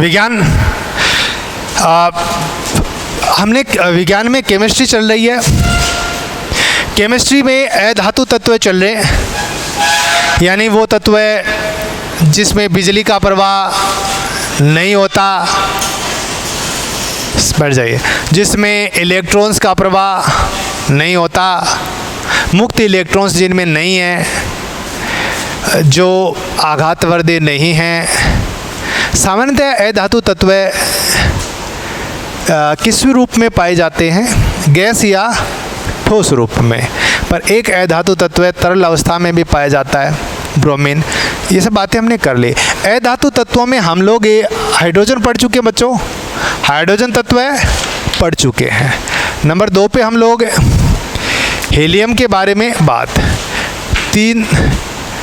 विज्ञान हमने विज्ञान में केमिस्ट्री चल रही है। केमिस्ट्री में अधातु तत्व चल रहे हैं, यानी वो तत्व जिसमें बिजली का प्रवाह नहीं होता, बैठ जाइए, जिसमें इलेक्ट्रॉन्स का प्रवाह नहीं होता, मुक्त इलेक्ट्रॉन्स जिनमें नहीं है, जो आघातवर्धी नहीं हैं। सामान्यतः अधातु तत्व किस रूप में पाए जाते हैं? गैस या ठोस रूप में। पर एक अधातु तत्व तरल अवस्था में भी पाया जाता है, ब्रोमीन। ये सब बातें हमने कर ली। अधातु तत्वों में हम लोग ये हाइड्रोजन पढ़ चुके हैं बच्चों, हाइड्रोजन तत्व पढ़ चुके हैं। नंबर 2 पे हम लोग हीलियम के बारे में बात, 3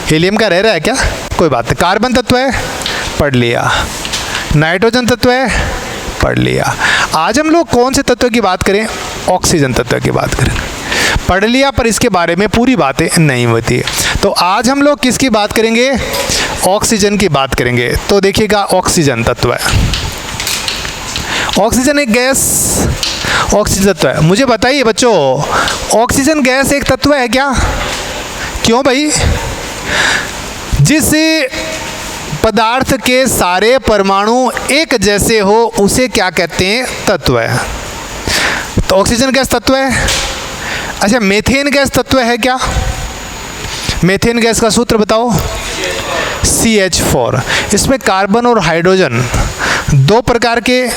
हीलियम का रह रहा है क्या? कोई बात नहीं। कार्बन तत्व है, पढ़ लिया। नाइट्रोजन तत्व है, पढ़ लिया। आज हम लोग कौन से तत्व की बात करें? ऑक्सीजन तत्व की बात करें। पढ़ लिया, पर इसके बारे में पूरी बातें नहीं होती। तो आज हम लोग किसकी बात करेंगे? ऑक्सीजन की बात करेंगे। तो देखिएगा, ऑक्सीजन तत्व है। ऑक्सीजन एक गैस, ऑक्सीजन तत्व है। मुझे बताइए बच्चों, ऑक्सीजन गैस एक तत्व है क्या? क्यों भाई? जिस पदार्थ के सारे परमाणु एक जैसे हो उसे क्या कहते हैं? तत्व है। तो ऑक्सीजन गैस तत्व है। अच्छा, मीथेन गैस तत्व है क्या? मीथेन गैस का सूत्र बताओ। CH4। इसमें कार्बन और हाइड्रोजन 2 प्रकार के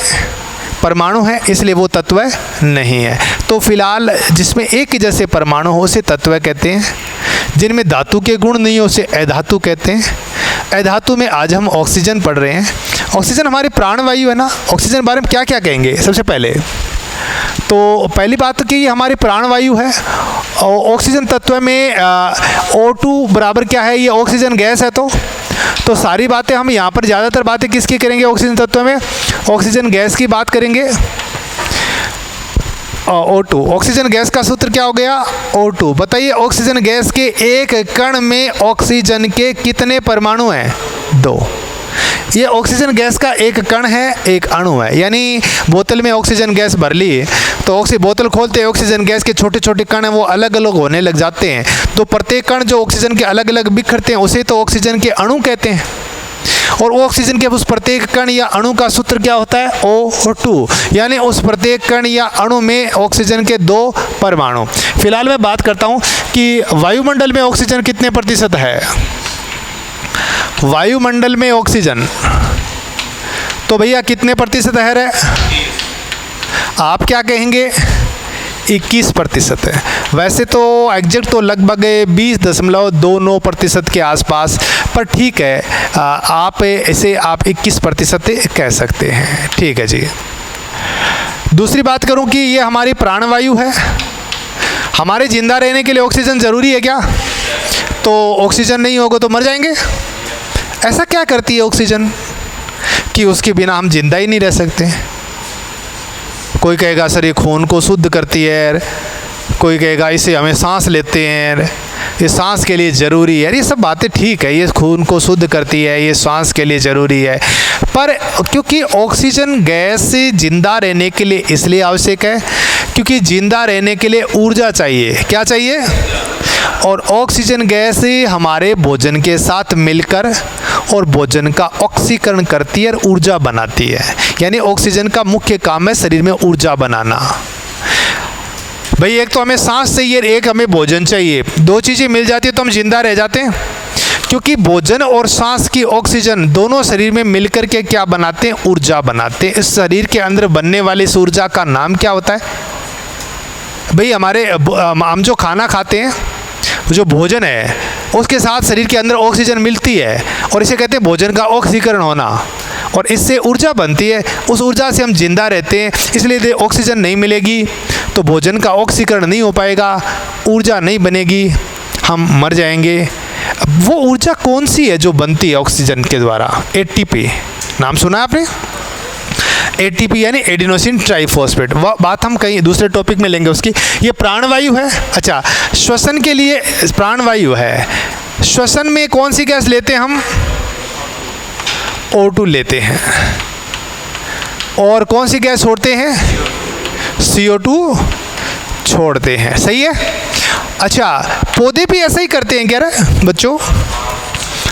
परमाणु हैं, इसलिए वो तत्व नहीं है। तो फिलहाल जिसमें एक जैसे परमाणु हो उसे तत्व कहते हैं। जिनमें धातु के गुण नहीं हो उसे अधातु कहते हैं। अधातु में आज हम ऑक्सीजन पढ़ रहे हैं। ऑक्सीजन हमारी प्राणवायु है ना। ऑक्सीजन के बारे में क्या क्या कहेंगे? सबसे पहले तो पहली बात कि ये हमारी प्राणवायु है। और ऑक्सीजन तत्व में O2 बराबर क्या है? ये ऑक्सीजन गैस है। तो सारी बातें हम यहाँ पर ज़्यादातर बातें किसकी करेंगे? ऑक्सीजन तत्व में ऑक्सीजन गैस की बात करेंगे। O2, ऑक्सीजन गैस का सूत्र क्या हो गया? O2। बताइए, ऑक्सीजन गैस के एक कण में ऑक्सीजन के कितने परमाणु हैं? 2। ये ऑक्सीजन गैस का एक कण है, एक अणु है। यानी बोतल में ऑक्सीजन गैस भर ली तो बोतल खोलते ऑक्सीजन गैस के छोटे छोटे कण हैं वो अलग अलग होने लग जाते हैं। तो प्रत्येक कण जो ऑक्सीजन के अलग अलग बिखरते हैं उसे तो ऑक्सीजन के अणु कहते हैं। और ऑक्सीजन के उस प्रत्येक कण या अणु का सूत्र क्या होता है? O2। यानी उस प्रत्येक कण या अणु में ऑक्सीजन के 2 परमाणु। फिलहाल मैं बात करता हूँ कि वायुमंडल में ऑक्सीजन कितने प्रतिशत है? वायुमंडल में ऑक्सीजन तो भैया कितने प्रतिशत है रे? आप क्या कहेंगे? 21% है। वैसे तो एग्जैक्ट तो लगभग 20.29% के आसपास, पर ठीक है, आप इसे 21% कह सकते हैं। ठीक है जी। दूसरी बात करूं कि ये हमारी प्राणवायु है। हमारे जिंदा रहने के लिए ऑक्सीजन ज़रूरी है क्या? तो ऑक्सीजन नहीं होगा तो मर जाएंगे। ऐसा क्या करती है ऑक्सीजन कि उसके बिना हम जिंदा ही नहीं रह सकते? कोई कहेगा सर ये खून को शुद्ध करती है, कोई कहेगा इसे हमें सांस लेते हैं, ये सांस के लिए ज़रूरी है। ये सब बातें ठीक है, ये खून को शुद्ध करती है, ये सांस के लिए ज़रूरी है। पर क्योंकि ऑक्सीजन गैस जिंदा रहने के लिए इसलिए आवश्यक है क्योंकि जिंदा रहने के लिए ऊर्जा चाहिए। क्या चाहिए? और ऑक्सीजन गैस हमारे भोजन के साथ मिलकर और भोजन का ऑक्सीकरण करती है और ऊर्जा बनाती है। यानी ऑक्सीजन का मुख्य काम है शरीर में ऊर्जा बनाना। भाई एक तो हमें सांस चाहिए, एक हमें भोजन चाहिए। 2 चीज़ें मिल जाती है तो हम जिंदा रह जाते हैं। क्योंकि भोजन और सांस की ऑक्सीजन दोनों शरीर में मिलकर के क्या बनाते हैं? ऊर्जा बनाते हैं। इस शरीर के अंदर बनने वाली इस ऊर्जा का नाम क्या होता है? भाई हम जो खाना खाते हैं, जो भोजन है, उसके साथ शरीर के अंदर ऑक्सीजन मिलती है और इसे कहते हैं भोजन का ऑक्सीकरण होना। और इससे ऊर्जा बनती है, उस ऊर्जा से हम जिंदा रहते हैं। इसलिए यदि ऑक्सीजन नहीं मिलेगी तो भोजन का ऑक्सीकरण नहीं हो पाएगा, ऊर्जा नहीं बनेगी, हम मर जाएंगे। वो ऊर्जा कौन सी है जो बनती है ऑक्सीजन के द्वारा? ATP। नाम सुना है आपने? ATP यानी एडिनोसिन ट्राइफॉस्फेट। वह बात हम कहीं दूसरे टॉपिक में लेंगे उसकी। ये प्राणवायु है। अच्छा, श्वसन के लिए प्राणवायु है। श्वसन में कौन सी गैस लेते हैं हम? O2 लेते हैं। और कौन सी गैस छोड़ते हैं? CO2 छोड़ते हैं। सही है। अच्छा, पौधे भी ऐसा ही करते हैं क्या रे बच्चों?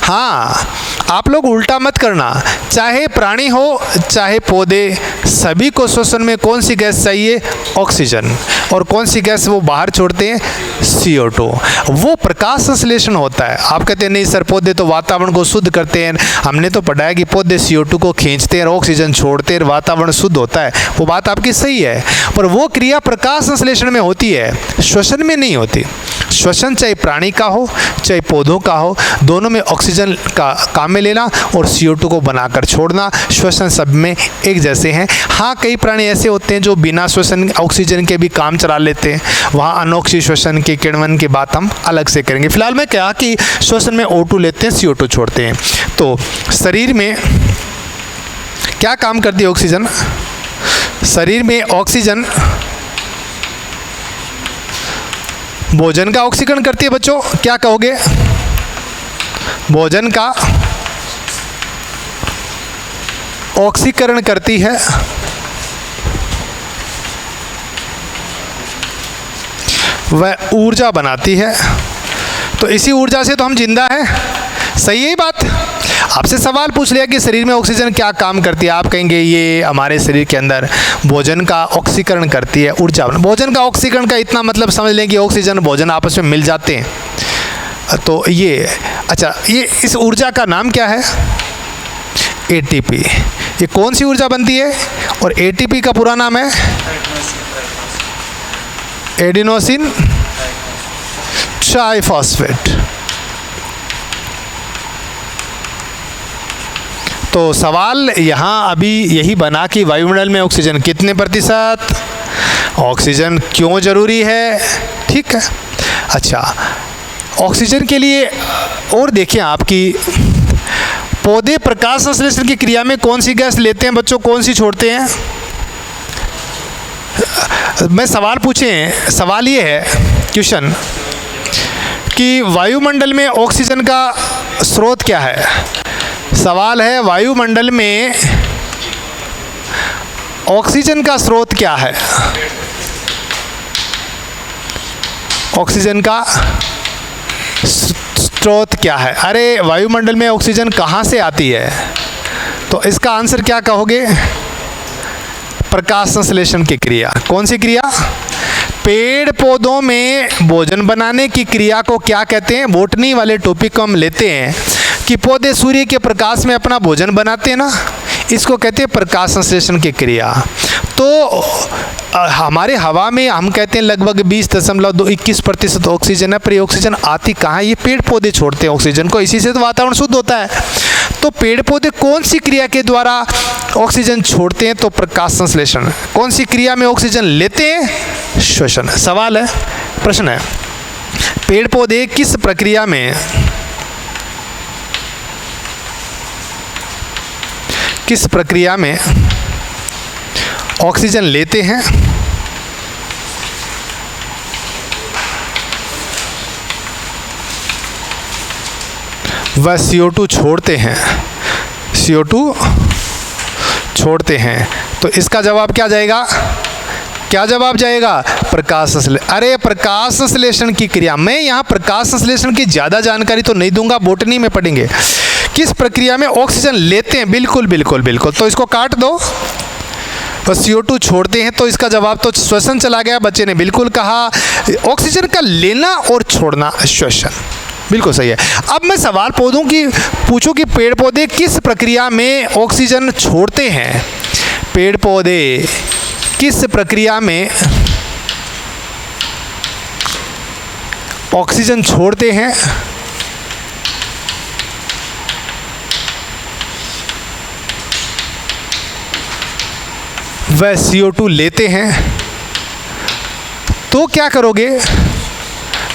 हाँ, आप लोग उल्टा मत करना, चाहे प्राणी हो चाहे पौधे, सभी को श्वसन में कौन सी गैस चाहिए? ऑक्सीजन। और कौन सी गैस वो बाहर छोड़ते हैं? CO2। वो प्रकाश संश्लेषण होता है। आप कहते हैं नहीं सर, पौधे तो वातावरण को शुद्ध करते हैं। हमने तो पढ़ा है कि पौधे CO2 को खींचते हैं, ऑक्सीजन छोड़ते हैं, वातावरण शुद्ध होता है। वो बात आपकी सही है, पर वो क्रिया प्रकाश संश्लेषण में होती है, श्वसन में नहीं होती। श्वसन चाहे प्राणी का हो चाहे पौधों का हो, दोनों में ऑक्सीजन का काम में लेना और CO2 को बनाकर छोड़ना, श्वसन सब में एक जैसे हैं। हाँ, कई प्राणी ऐसे होते हैं जो बिना श्वसन ऑक्सीजन के भी काम चला लेते हैं, वहाँ अनोक्सी श्वसन के किण्वन की बात हम अलग से करेंगे। फिलहाल मैं कहा कि श्वसन में O2 लेते हैं, CO2 छोड़ते हैं। तो शरीर में क्या काम करती है ऑक्सीजन? शरीर में ऑक्सीजन भोजन का ऑक्सीकरण करती है बच्चों। क्या कहोगे? भोजन का ऑक्सीकरण करती है, वह ऊर्जा बनाती है। तो इसी ऊर्जा से तो हम जिंदा हैं। सही है बात। आपसे सवाल पूछ लिया कि शरीर में ऑक्सीजन क्या काम करती है, आप कहेंगे ये हमारे शरीर के अंदर भोजन का ऑक्सीकरण करती है, ऊर्जा। भोजन का ऑक्सीकरण का इतना मतलब समझ लें कि ऑक्सीजन भोजन आपस में मिल जाते हैं। तो ये अच्छा, ये इस ऊर्जा का नाम क्या है? ATP। ये कौन सी ऊर्जा बनती है? और ATP का पूरा नाम है एडिनोसिन ट्राइफॉस्फेट। तो सवाल यहाँ अभी यही बना कि वायुमंडल में ऑक्सीजन कितने प्रतिशत, ऑक्सीजन क्यों जरूरी है? ठीक है। अच्छा, ऑक्सीजन के लिए और देखिए आपकी पौधे प्रकाश संश्लेषण की क्रिया में कौन सी गैस लेते हैं बच्चों, कौन सी छोड़ते हैं? मैं सवाल पूछे हैं, सवाल ये है क्वेश्चन कि वायुमंडल में ऑक्सीजन का स्रोत क्या है? सवाल है वायुमंडल में ऑक्सीजन का स्रोत क्या है? ऑक्सीजन का स्रोत क्या है? अरे वायुमंडल में ऑक्सीजन कहाँ से आती है? तो इसका आंसर क्या कहोगे? प्रकाश संश्लेषण की क्रिया। कौन सी क्रिया? पेड़ पौधों में भोजन बनाने की क्रिया को क्या कहते हैं? बोटनी वाले टॉपिक को हम लेते हैं कि पौधे सूर्य के प्रकाश में अपना भोजन बनाते हैं ना, इसको कहते हैं प्रकाश संश्लेषण की क्रिया। तो हमारे हवा में हम कहते हैं लगभग 20.21% ऑक्सीजन है, पर ये ऑक्सीजन आती कहाँ है? ये पेड़ पौधे छोड़ते हैं ऑक्सीजन को, इसी से तो वातावरण शुद्ध होता है। तो पेड़ पौधे कौन सी क्रिया के द्वारा ऑक्सीजन छोड़ते हैं? तो प्रकाश संश्लेषण। कौन सी क्रिया में ऑक्सीजन लेते हैं? श्वसन। सवाल है, प्रश्न है, पेड़ पौधे किस प्रक्रिया में ऑक्सीजन लेते हैं वह CO2 छोड़ते हैं? CO2 छोड़ते हैं। तो इसका जवाब क्या जाएगा? क्या जवाब जाएगा? प्रकाश संश्लेषण। अरे प्रकाश संश्लेषण की क्रिया, मैं यहाँ प्रकाश संश्लेषण की ज़्यादा जानकारी तो नहीं दूंगा, बोटनी में पढ़ेंगे किस प्रक्रिया में ऑक्सीजन लेते हैं। बिल्कुल बिल्कुल बिल्कुल। तो इसको काट दो, तो CO2 छोड़ते हैं, तो इसका जवाब तो श्वसन चला गया। बच्चे ने बिल्कुल कहा, ऑक्सीजन का लेना और छोड़ना श्वसन। बिल्कुल सही है। अब मैं सवाल पौधों की पूछूं कि पेड़ पौधे किस प्रक्रिया में ऑक्सीजन छोड़ते हैं? पेड़ पौधे किस प्रक्रिया में ऑक्सीजन छोड़ते हैं? वह CO2 लेते हैं। तो क्या करोगे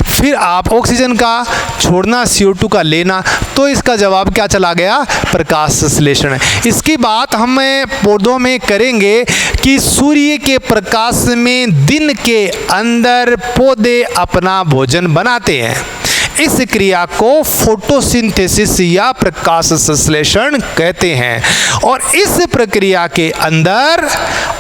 फिर आप? ऑक्सीजन का छोड़ना, CO2 का लेना। तो इसका जवाब क्या चला गया? प्रकाश संश्लेषण। इसकी बात हम पौधों में करेंगे कि सूर्य के प्रकाश में दिन के अंदर पौधे अपना भोजन बनाते हैं। इस क्रिया को फोटोसिंथेसिस या प्रकाश संश्लेषण कहते हैं। और इस प्रक्रिया के अंदर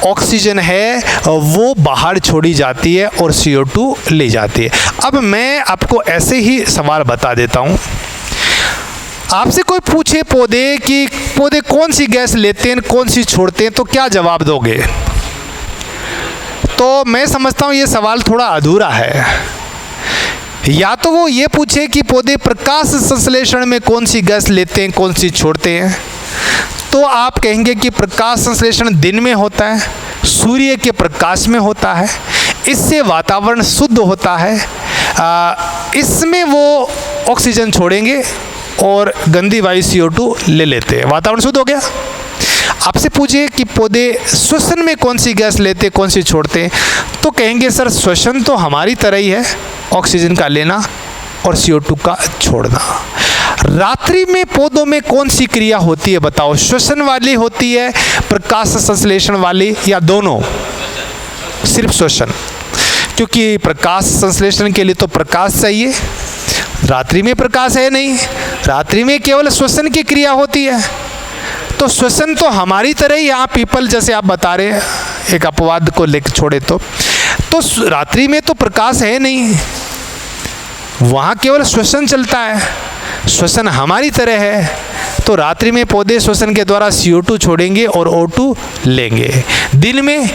ऑक्सीजन है वो बाहर छोड़ी जाती है और CO2 ले जाती है। अब मैं आपको ऐसे ही सवाल बता देता हूँ। आपसे कोई पूछे पौधे कि पौधे कौन सी गैस लेते हैं कौन सी छोड़ते हैं, तो क्या जवाब दोगे? तो मैं समझता हूँ ये सवाल थोड़ा अधूरा है। या तो वो ये पूछे कि पौधे प्रकाश संश्लेषण में कौन सी गैस लेते हैं कौन सी छोड़ते हैं, तो आप कहेंगे कि प्रकाश संश्लेषण दिन में होता है, सूर्य के प्रकाश में होता है, इससे वातावरण शुद्ध होता है, इसमें वो ऑक्सीजन छोड़ेंगे और गंदी वायु CO2 ले लेते हैं, वातावरण शुद्ध हो गया। आपसे पूछिए कि पौधे श्वसन में कौन सी गैस लेते कौन सी छोड़ते, तो कहेंगे सर श्वसन तो हमारी तरह ही है, ऑक्सीजन का लेना और CO2 का छोड़ना। रात्रि में पौधों में कौन सी क्रिया होती है बताओ? श्वसन वाली होती है, प्रकाश संश्लेषण वाली, या दोनों? सिर्फ श्वसन, क्योंकि प्रकाश संश्लेषण के लिए तो प्रकाश चाहिए, रात्रि में प्रकाश है नहीं, रात्रि में केवल श्वसन की क्रिया होती है। तो श्वसन तो हमारी तरह ही, यहाँ पीपल जैसे आप बता रहे हैं, एक अपवाद को लेकर छोड़े तो रात्रि में तो प्रकाश है नहीं, वहाँ केवल श्वसन चलता है, श्वसन हमारी तरह है। तो रात्रि में पौधे श्वसन के द्वारा CO2 छोड़ेंगे और O2 लेंगे। दिन में,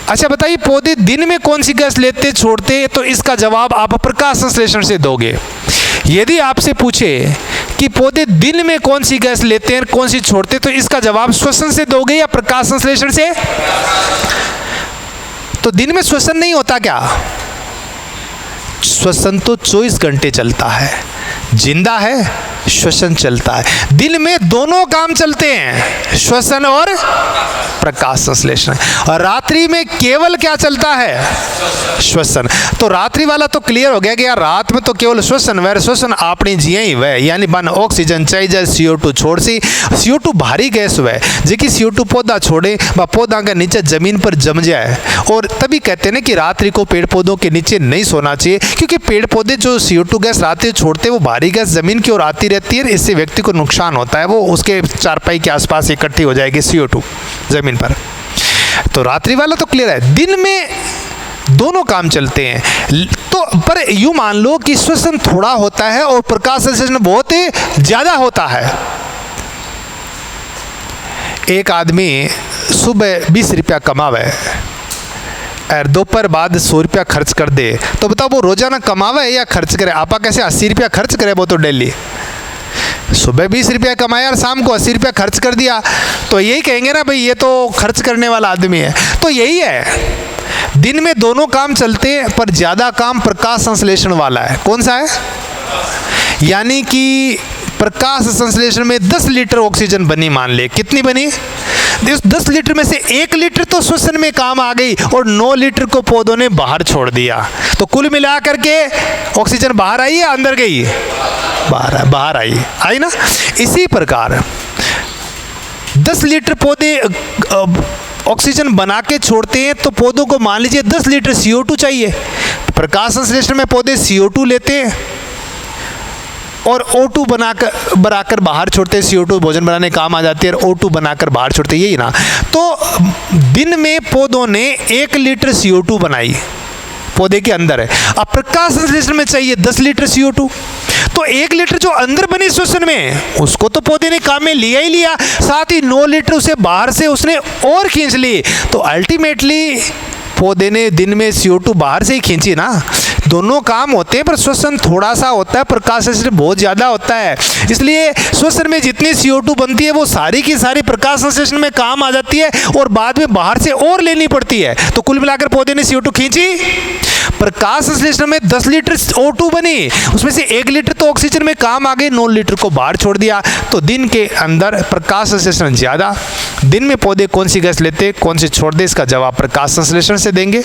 अच्छा बताइए पौधे दिन में कौन सी गैस लेते छोड़ते, तो इसका जवाब आप प्रकाश संश्लेषण से दोगे। यदि आपसे पूछे कि पौधे दिन में कौन सी गैस लेते हैं कौन सी छोड़ते, तो इसका जवाब श्वसन से दोगे या प्रकाश संश्लेषण से? तो दिन में श्वसन नहीं होता क्या? श्वसन तो 24 घंटे चलता है, जिंदा है, श्वसन चलता है। दिन में दोनों काम चलते हैं, श्वसन और प्रकाश संश्लेषण। और रात्रि में केवल क्या चलता है? श्वसन। तो रात्रि वाला तो क्लियर हो गया कि यार रात में तो केवल श्वसन, वह श्वसन आपने जिया ही वह, यानी बन ऑक्सीजन चाहिए CO2 छोड़ सी। CO2 भारी गैस वह जेकि CO2 पौधा छोड़े व पौधा के नीचे जमीन पर जम जाए। और तभी कहते हैं ना कि रात्रि को पेड़ पौधों के नीचे नहीं सोना चाहिए, क्योंकि पेड़ पौधे जो CO2 गैस रात्रि छोड़ते वो भारी गैस जमीन की ओर आती रहती है, इससे व्यक्ति को नुकसान होता है, वो उसके चारपाई के आसपास इकट्ठी हो जाएगी CO2 जमीन पर। तो रात्रि वाला तो क्लियर है, दिन में दोनों काम चलते हैं। तो पर यूं मान लो कि श्वसन थोड़ा होता है और प्रकाश संश्लेषण बहुत ही ज्यादा होता है। एक आदमी सुबह 20 रुपया कमावे और दोपहर बाद 100 रुपया खर्च कर दे, तो बताओ वो रोजाना कमावे या खर्च करे? आपा कैसे 80 रुपया खर्च करे, वो तो डेली। सुबह 20 रुपया कमाया और शाम को 80 रुपया खर्च कर दिया, तो यही कहेंगे ना भाई ये तो खर्च करने वाला आदमी है। तो यही है, दिन में दोनों काम चलते हैं पर ज़्यादा काम प्रकाश संश्लेषण वाला है। कौन सा है? यानी कि प्रकाश संश्लेषण में 10 लीटर ऑक्सीजन बनी, मान ले कितनी बनी? 10 लीटर में से 1 लीटर तो श्वसन में काम आ गई और 9 लीटर को पौधों ने बाहर छोड़ दिया। तो कुल मिला करके ऑक्सीजन बाहर आई या अंदर गई? बाहर आई ना। इसी प्रकार 10 लीटर पौधे ऑक्सीजन बना के छोड़ते हैं, तो पौधों को मान लीजिए 10 लीटर CO2 चाहिए। प्रकाश संश्लेषण में पौधे CO2 लेते हैं और O2 बनाकर बाहर छोड़ते हैं। CO2 भोजन बनाने काम आ जाती है और O2 बनाकर बाहर छोड़ते हैं, यही ना। तो दिन में पौधों ने 1 लीटर CO2 बनाई, पौधे के अंदर है। अब प्रकाश संश्लेषण में चाहिए 10 लीटर CO2, तो 1 लीटर जो अंदर बनी श्वसन में उसको तो पौधे ने काम में लिया ही लिया, साथ ही 9 लीटर उसे बाहर से उसने और खींच ली। तो अल्टीमेटली पौधे ने दिन में CO2 बाहर से ही खींची ना। दोनों काम होते हैं पर श्वसन थोड़ा सा होता है, प्रकाश संश्लेषण बहुत ज़्यादा होता है। इसलिए श्वसन में जितनी CO2 बनती है वो सारी की सारी प्रकाश संश्लेषण में काम आ जाती है और बाद में बाहर से और लेनी पड़ती है। तो कुल मिलाकर पौधे ने CO2 खींची, प्रकाश संश्लेषण में 10 लीटर O2 बनी, उसमें से 1 लीटर तो ऑक्सीजन में काम आ गई, 9 लीटर को बाहर छोड़ दिया। तो दिन के अंदर प्रकाश संश्लेषण ज़्यादा। दिन में पौधे कौन सी गैस लेते कौन सी छोड़ दे, इसका जवाब प्रकाश संश्लेषण से देंगे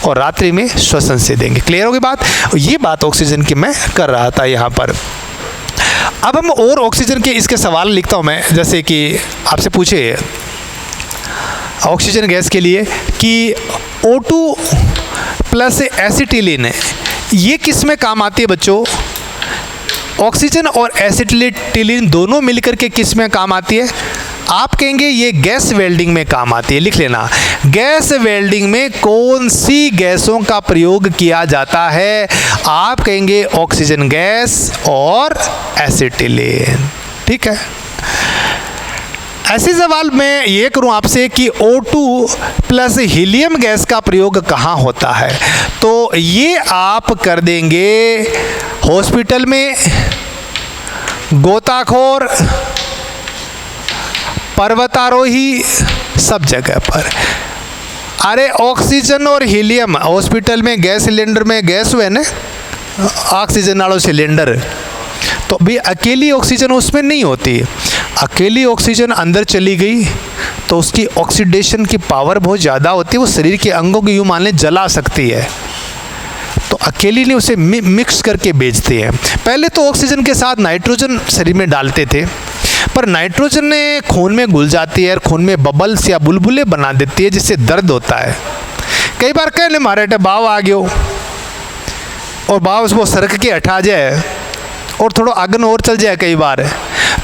और रात्रि में श्वसन से देंगे। क्लियर होगी बात? ये बात ऑक्सीजन की मैं कर रहा था यहाँ पर। अब हम और ऑक्सीजन के इसके सवाल लिखता हूँ मैं, जैसे कि आपसे पूछे ऑक्सीजन गैस के लिए कि O2 प्लस एसिटिलीन ये किस में काम आती है बच्चों? ऑक्सीजन और एसिटिलीन दोनों मिलकर के किस में काम आती है? आप कहेंगे ये गैस वेल्डिंग में काम आती है। लिख लेना, गैस वेल्डिंग में कौन सी गैसों का प्रयोग किया जाता है? आप कहेंगे ऑक्सीजन गैस और एसिटिलीन। ठीक है। ऐसे सवाल मैं ये करूं आपसे कि O2 प्लस हीलियम गैस का प्रयोग कहाँ होता है? तो ये आप कर देंगे हॉस्पिटल में, गोताखोर, पर्वतारोही, सब जगह पर। अरे ऑक्सीजन और हीलियम हॉस्पिटल में गैस सिलेंडर में गैस हुए ना, ऑक्सीजन वालों सिलेंडर, तो भी अकेली ऑक्सीजन उसमें नहीं होती। अकेली ऑक्सीजन अंदर चली गई तो उसकी ऑक्सीडेशन की पावर बहुत ज़्यादा होती है, वो शरीर के अंगों को यूँ मान लें जला सकती है। तो अकेली नहीं, उसे मिक्स करके बेचते हैं। पहले तो ऑक्सीजन के साथ नाइट्रोजन शरीर में डालते थे, पर नाइट्रोजन ने खून में घुल जाती है और खून में बबल्स या बुलबुले बना देती है, जिससे दर्द होता है। कई बार कह ले मारे बाव आ गयो और बाव उसको सरक के हटा जाए और थोड़ा आगन और चल जाए कई बार,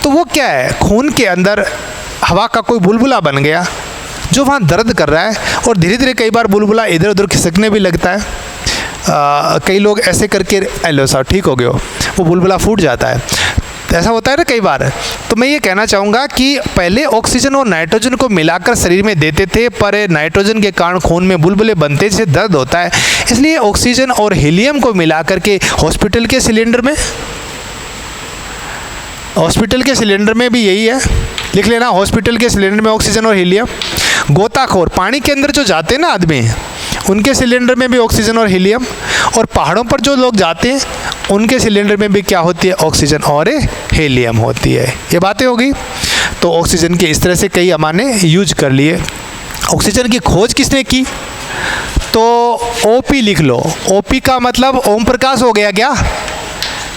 तो वो क्या है, खून के अंदर हवा का कोई बुलबुला बन गया जो वहाँ दर्द कर रहा है, और धीरे धीरे कई बार बुलबुला इधर उधर खिसकने भी लगता है। कई लोग ऐसे करके हेलो साहब ठीक हो गया, वो बुलबुला फूट जाता है। ऐसा होता है ना कई बार। तो मैं ये कहना चाहूँगा कि पहले ऑक्सीजन और नाइट्रोजन को मिलाकर शरीर में देते थे, पर नाइट्रोजन के कारण खून में बुलबुले बनते जिससे दर्द होता है, इसलिए ऑक्सीजन और हीलियम को मिलाकर के हॉस्पिटल के सिलेंडर में भी यही है। लिख लेना, हॉस्पिटल के सिलेंडर में ऑक्सीजन और हीलियम। गोताखोर पानी के अंदर जो जाते हैं ना आदमी, उनके सिलेंडर में भी ऑक्सीजन और हीलियम। और पहाड़ों पर जो लोग जाते हैं उनके सिलेंडर में भी क्या होती है, ऑक्सीजन और हीलियम होती है। ये बातें होगी। तो ऑक्सीजन के इस तरह से कई हमारे यूज कर लिए। ऑक्सीजन की खोज किसने की? तो ओपी लिख लो। ओपी का मतलब ओम प्रकाश हो गया क्या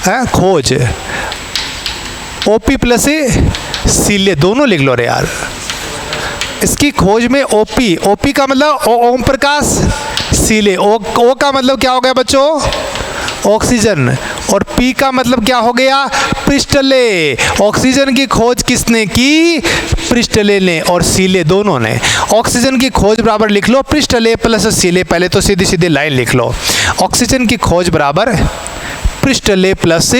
है? खोज। ओपी प्लस सीले दोनों लिख लो रे यार। इसकी खोज में ओपी, ओपी का मतलब ओम प्रकाश, सीले, ओ का मतलब क्या हो गया बच्चों? ऑक्सीजन। और पी का मतलब क्या हो गया? प्रिस्टले। ऑक्सीजन की खोज किसने की? प्रिस्टले ने और सीले दोनों ने। ऑक्सीजन की खोज बराबर लिख लो प्रिस्टले प्लस सीले। पहले तो सीधी सीधी लाइन लिख लो, ऑक्सीजन की खोज बराबर प्रिस्टले प्लस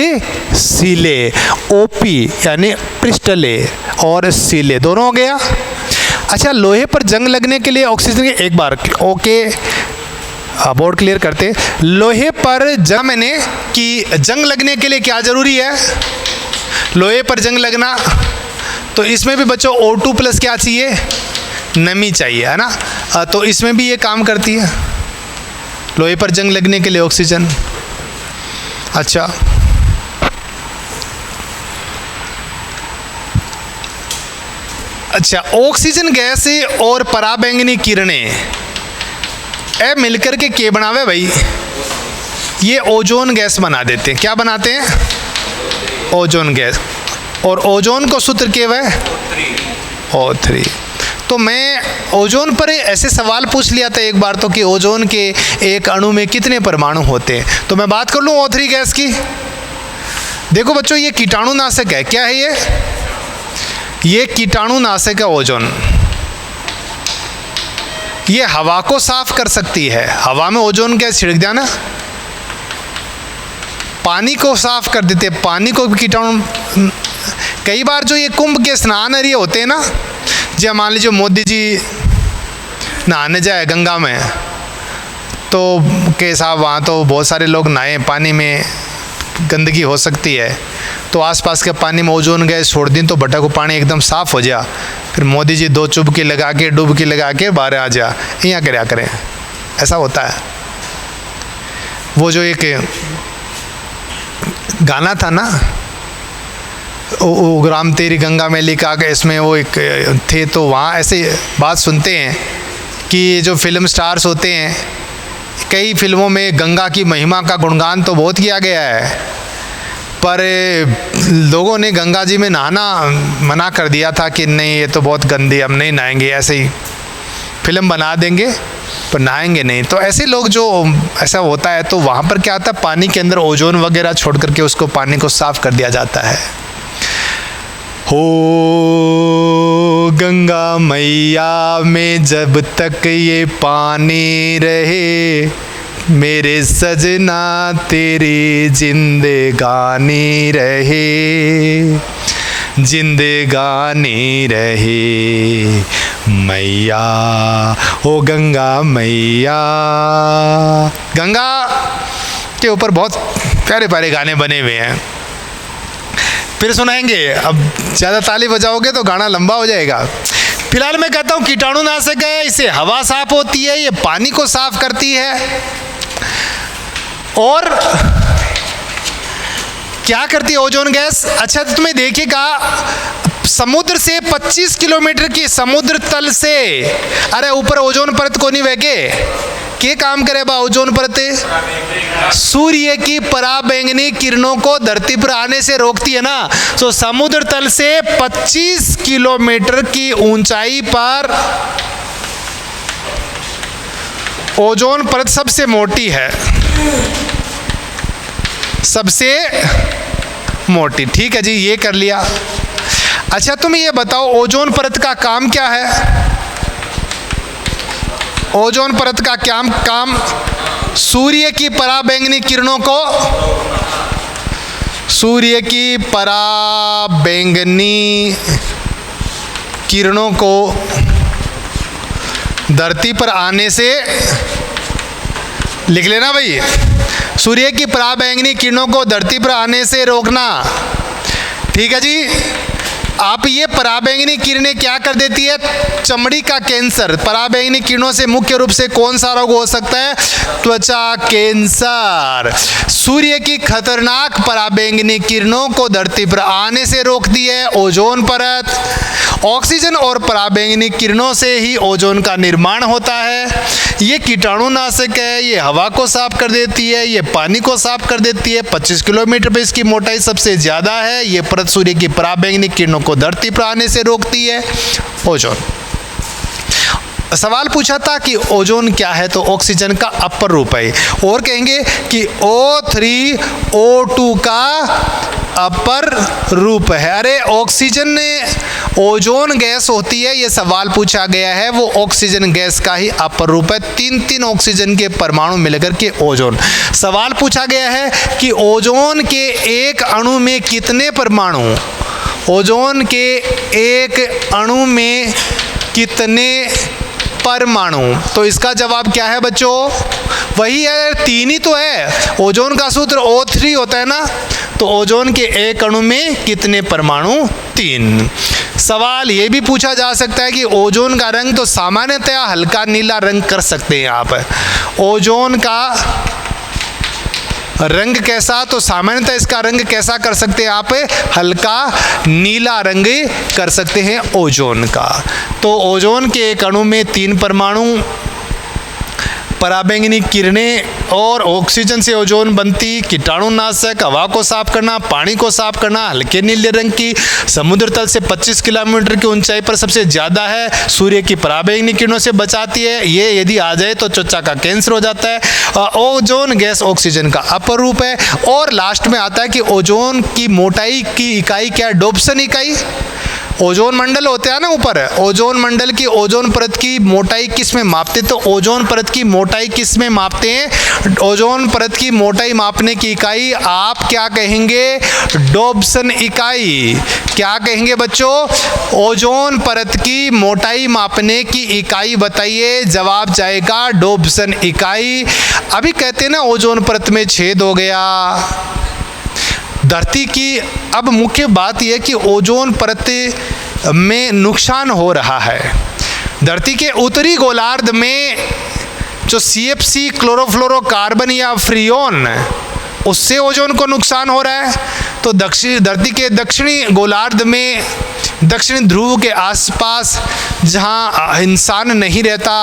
सीले। ओपी यानी प्रिस्टले और सीले दोनों हो गया। अच्छा, लोहे पर जंग लगने के लिए ऑक्सीजन के एक बार ओके बोर्ड क्लियर करते। लोहे पर जंग मैंने कि जंग लगने के लिए क्या ज़रूरी है? लोहे पर जंग लगना, तो इसमें भी बच्चों O2 प्लस क्या चाहिए? नमी चाहिए, है ना। तो इसमें भी ये काम करती है, लोहे पर जंग लगने के लिए ऑक्सीजन। अच्छा, ऑक्सीजन गैस और पराबैंगनी किरणें ए मिलकर के क्या बनावे भाई? ये ओजोन गैस बना देते हैं। क्या बनाते हैं? Ozone gas. और ओजोन को सूत्र क्या है? O3। तो मैं ओजोन पर ऐसे सवाल पूछ लिया था एक बार तो कि ओजोन के एक अणु में कितने परमाणु होते हैं। तो मैं बात कर लूँ O3 गैस की। देखो बच्चों, ये कीटाणुनाशक है। क्या है ये कीटाणुनाशक है ओजोन। ये हवा को साफ कर सकती है। हवा में ओजोन गैस छिड़क दिया ना, पानी को साफ कर देते, पानी को भी कीटाणु। कई बार जो ये कुंभ के स्नान एरिया होते हैं ना, जब मान लीजिए मोदी जी नहाने जाए गंगा में, तो के साहब वहाँ तो बहुत सारे लोग नहाए, पानी में गंदगी हो सकती है, तो आसपास के पानी में ओजोन गैस छोड़ दी तो बटा को पानी एकदम साफ़ हो जा। फिर मोदी जी 2 चुबकी लगा के डुबकी लगा के बाहर आ जा, यहाँ क्या करें। ऐसा होता है। वो जो एक गाना था ना, ओ राम तेरी गंगा मैली का, इसमें वो एक थे, तो वहाँ ऐसे बात सुनते हैं कि जो फिल्म स्टार्स होते हैं, कई फिल्मों में गंगा की महिमा का गुणगान तो बहुत किया गया है, पर लोगों ने गंगा जी में नहाना मना कर दिया था कि नहीं ये तो बहुत गंदी, हम नहीं नहाएंगे, ऐसे ही फिल्म बना देंगे पर नहाएंगे नहीं। तो ऐसे लोग जो ऐसा होता है तो वहाँ पर क्या आता है, पानी के अंदर ओजोन वगैरह छोड़ करके उसको पानी को साफ कर दिया जाता है। हो गंगा मैया में जब तक ये पानी रहे, मेरे सजना तेरी जिंदगानी रहे, जिंदगानी रहे मैया, ओ गंगा मैया। गंगा के ऊपर बहुत प्यारे प्यारे गाने बने हुए हैं, फिर सुनाएंगे। अब ज़्यादा ताली बजाओगे तो गाना लंबा हो जाएगा। फिलहाल मैं कहता हूँ कीटाणुनाशक है, इससे हवा साफ होती है, ये पानी को साफ करती है। और क्या करती है ओजोन गैस? अच्छा तो तुम्हें देखिएगा, समुद्र से 25 किलोमीटर की समुद्र तल से, अरे ऊपर ओजोन परत को नहीं बहके के काम करे बा ओजोन परत? सूर्य की पराबैंगनी किरणों को धरती पर आने से रोकती है ना। तो समुद्र तल से 25 किलोमीटर की ऊंचाई पर ओजोन परत सबसे मोटी है, सबसे मोटी। ठीक है जी, ये कर लिया। अच्छा तुम ये बताओ ओजोन परत का काम क्या है? ओजोन परत का क्या काम? सूर्य की पराबैंगनी किरणों को, सूर्य की पराबैंगनी किरणों को धरती पर आने से, लिख लेना भाई, सूर्य की पराबैंगनी किरणों को धरती पर आने से रोकना। ठीक है जी। आप ये पराबैंगनी किरणें क्या कर देती है? चमड़ी का कैंसर। पराबैंगनी किरणों से मुख्य रूप से कौन सा रोग हो सकता है? त्वचा कैंसर। सूर्य की खतरनाक पराबैंगनी किरणों को धरती पर आने से रोकती है ओजोन परत। ऑक्सीजन और पराबैंगनी किरणों से ही ओजोन का निर्माण होता है। ये कीटाणुनाशक है, ये हवा को साफ कर देती है, ये पानी को साफ कर देती है। 25 किलोमीटर पर इसकी मोटाई सबसे ज़्यादा है। ये परत सूर्य की पराबैंगनी किरणों को धरती पर आने से रोकती है ओजोन। सवाल पूछा था कि ओजोन क्या है, तो ऑक्सीजन का अपर रूप है। और कहेंगे कि O3O2 का अपर रूप है। अरे ऑक्सीजन ने ओजोन गैस होती है, ये सवाल पूछा गया है, वो ऑक्सीजन गैस का ही अपर रूप है। 3 ऑक्सीजन के परमाणु मिलकर के ओजोन। सवाल पूछा गया है कि ओजोन के एक अणु में कितने परमाणु, ओजोन के एक अणु में कितने परमाणु? तो इसका जवाब क्या है बच्चों? वही है, 3 ही तो है। ओजोन का सूत्र O3 होता है ना, तो ओजोन के एक अणु में कितने परमाणु? 3। सवाल ये भी पूछा जा सकता है कि ओजोन का रंग तो सामान्यतया हल्का नीला रंग कर सकते हैं आप। ओजोन का रंग कैसा? तो सामान्यतः इसका रंग कैसा कर सकते हैं आप? हल्का नीला रंग कर सकते हैं ओजोन का। तो ओजोन के एक अणु में 3 परमाणु, पराबैंगनी किरणें और ऑक्सीजन से ओजोन बनती, कीटाणुनाशक, हवा को साफ करना, पानी को साफ करना, हल्के नीले रंग की, समुद्र तल से 25 किलोमीटर की ऊंचाई पर सबसे ज़्यादा है, सूर्य की पराबैंगनी किरणों से बचाती है। ये यदि आ जाए तो त्वचा का कैंसर हो जाता है। ओजोन गैस ऑक्सीजन का अपर रूप है। और लास्ट में आता है कि ओजोन की मोटाई की इकाई क्या है? डोप्सन इकाई। ओजोन मंडल होते हैं ना ऊपर, ओजोन मंडल की ओजोन परत की मोटाई किस में मापते? तो ओजोन परत की मोटाई किस में मापते हैं? ओजोन परत की मोटाई मापने की इकाई आप क्या कहेंगे? डोप्सन इकाई। क्या कहेंगे बच्चों? ओजोन परत की मोटाई मापने की इकाई बताइए। जवाब जाएगा डोप्सन इकाई। अभी कहते हैं ना ओजोन परत में छेद हो गया धरती की। अब मुख्य बात यह कि ओजोन परत में नुकसान हो रहा है। धरती के उत्तरी गोलार्ध में जो CFC क्लोरोफ्लोरोकार्बन या फ्रियोन, उससे ओजोन को नुकसान हो रहा है। तो धरती के दक्षिणी गोलार्ध में दक्षिणी ध्रुव के आसपास जहाँ इंसान नहीं रहता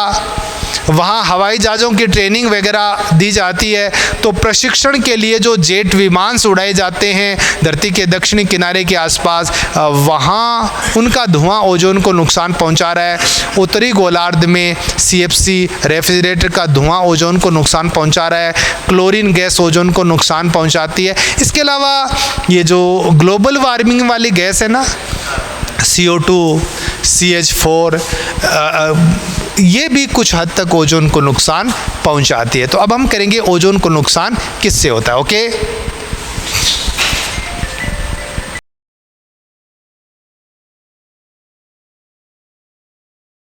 वहाँ हवाई जहाज़ों की ट्रेनिंग वगैरह दी जाती है। तो प्रशिक्षण के लिए जो जेट विमान उड़ाए जाते हैं धरती के दक्षिणी किनारे के आसपास, वहाँ उनका धुआं ओजोन को नुकसान पहुँचा रहा है। उत्तरी गोलार्ध में CFC रेफ्रिजरेटर का धुआं ओजोन को नुकसान पहुँचा रहा है। क्लोरीन गैस ओजोन को नुकसान पहुँचाती है। इसके अलावा ये जो ग्लोबल वार्मिंग वाली गैस है ना, CO2, CH4, ये भी कुछ हद तक ओजोन को नुकसान पहुंचाती है। तो अब हम करेंगे ओजोन को नुकसान किससे होता है। ओके।